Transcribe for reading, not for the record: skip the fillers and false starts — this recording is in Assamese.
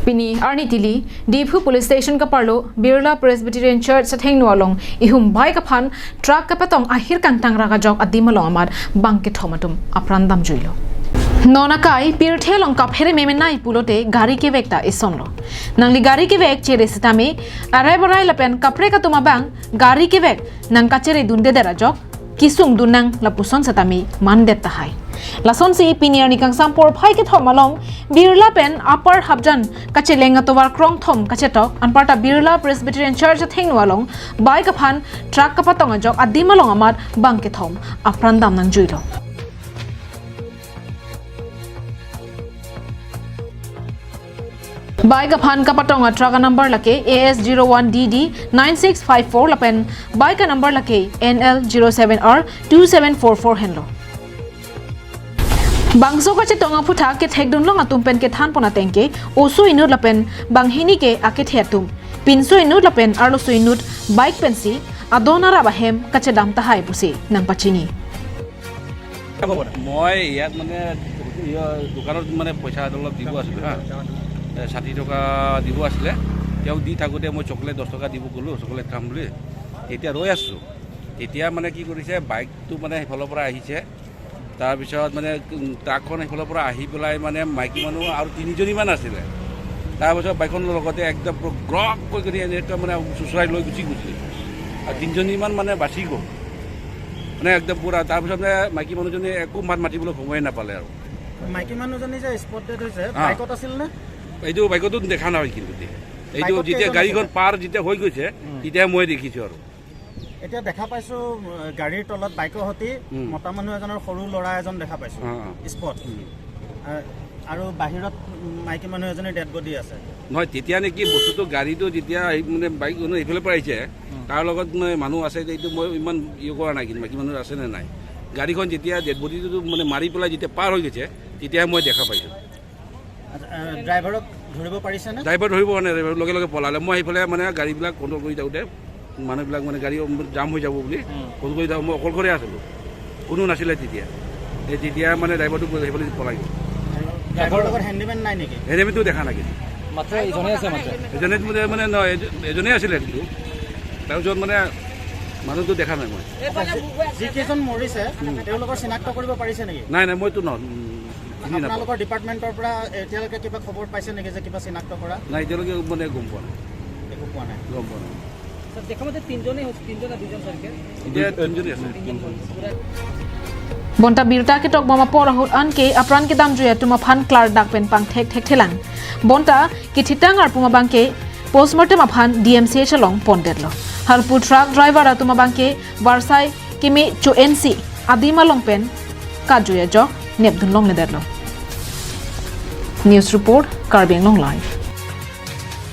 Pini Arnitili, Deephu Police Station Kaparlo, Birla Presbyterian Church Satheng Nualong, Ihum Bai Kapan, Truck Kapatong Ahir Kantang Ragajok Adimalong Amat, Kethom apran dam juilo. Nonakai, Pirtelong Kaphere Memenai Pulote, Gari Kevekta is somlo. Nangli Gari Kevek, Cheresitame, Arabarai Lapen, Capreca Tumabang, Gari Kevek, Nankachere Dunde Rajok, Kisung Dunang, Lapuson Satami, Mandet Tahai. Lason si Pinier Nikang Sampor Pai Kethom along, Birla Pen, Upper Habjan, Kachelenga Tovar Krong Thom, Kachetok, and Parta Birla Presbyterian Church at Hingwalong, Bai Kapan, Truck Kapatong Ajok, adim amat, kethom, apran dam juilo. Bai Kapan Kapatong Traga number lake AS01DD 9654 Lapen, Bai ka number lake NL07R 2744 Henlo. Bangso kachetong putha ke thekdun long atumpen ke than pona tengke osu inut lapen banghini ke ake theatum pinso inut lapen arlosu inut bike pensi adonara bahem kachedam tahai pusi nang pachini মই ইয়াত মানে দোকানত মানে পইচা অলপ দিব আছিল হা 60 টকা দিব আছিল তেও দি থাকোতে মই চকলেট 10 টকা দিব গলো চকলেট খাম বুলি এতিয়া ৰৈ আছো এতিয়া মানে কি কৰিছে বাইকটো মানে হেফলৰ পৰা আহিছে তাৰ পিছত মানে ট্ৰাকখন হেফলৰ পৰা আহি পেলাই মানে মাইকি মানুহ আৰু তিনিজনী মান আছিল তাৰ পিছত বাইকখনৰ লগতে একদম গ্ৰক কৰি এনেটা মানে সুসৰাই লৈ গুচি গৈছিল আৰু তিনিজনী মান মানে বাচি গ'ল মানে একদম পুৰা তাৰ পিছত মাইকি মানুহজনী একো মাত মাতিবলৈ সময় নাপালে আৰু মাইকি মানুহজনী যে স্পটেড হৈছে বাইকত আছিল না এইটো বাইকতো দেখা নাই কিন্তু এইটো যেতিয়া গাড়ীখন পাৰ যেতিয়া হৈ গৈছে তেতিয়া মই দেখিছো আৰু এতিয়া দেখা পাইছো গাড়ীৰ তলত বাইকৰ হতি মতা মানুহ এজনৰ সৰু লৰা এজন দেখা পাইছো স্পট আৰু বাহিৰত মাইকি মানুহ এজনৰ ডেড বডি আছে নহয় তেতিয়া নেকি বস্তুটো গাড়ীটো যেতিয়া মানে বাইকখন এইফালে পৰা আহিছে তাৰ লগত মানুহ আছে এইটো মই ইমান ইয়ে কৰা নাই কিন্তু মাইকি মানুহ আছে নে নাই গাড়ীখন যেতিয়া ডেড বডিটো মানে মাৰি পেলাই যেতিয়া পাৰ হৈ গৈছে তেতিয়া মই দেখা পাইছো ড্ৰাইভাৰক ধৰিব পাৰিছে না ড্ৰাইভাৰ ধৰিব মানে লগে লগে পলালে মই এইফালে মানে গাড়ীবিলাক কণ্ট্ৰল কৰি যাওঁতে মানুহবিলাক মানে গাড়ী জাম হৈ যাব বুলি ফোন কৰি যাওঁ মই অকলশৰে আছিলোঁ কোনো নাছিলে তেতিয়া মানে ড্ৰাইভাৰটো সেইফালে পলাই গ'ল ড্ৰাইভাৰৰ লগত হেণ্ডিমেন নাই নেকি হেণ্ডিমেনটো দেখা নাই কিন্তু মাত্ৰ এজনে আছে এজনে মানে নহয় এজনেই আছিলে কিন্তু তাৰপিছত মানে মানুহটো দেখা নাই মই যিকেইজন মৰিছে তেওঁলোকৰ চিনাক্ত কৰিব পাৰিছে নেকি নাই মইতো আপোনালোকৰ ডিপাৰ্টমেণ্টৰ পৰা এতিয়ালৈকে কিবা খবৰ পাইছে নেকি যে কিবা চিনাক্ত কৰা নাই এতিয়ালৈকে মানে গম পোৱা নাই একো পোৱা নাই দেখামতে তিনজনে তিনজন দুজন সরকার এতিয়া তিনজনে আছে Bonta birta ke tok mama por hut an ke apran ke dam juya tuma phan klar dak pen pang thek thelang bonta ki thitang ar puma bangke postmortem aphan DMC chalong pondetlo harpur truck driver atuma bangke barsai kimi chu NC adima long pen ka juya jok nepdun long lederlo news report Karbeng long live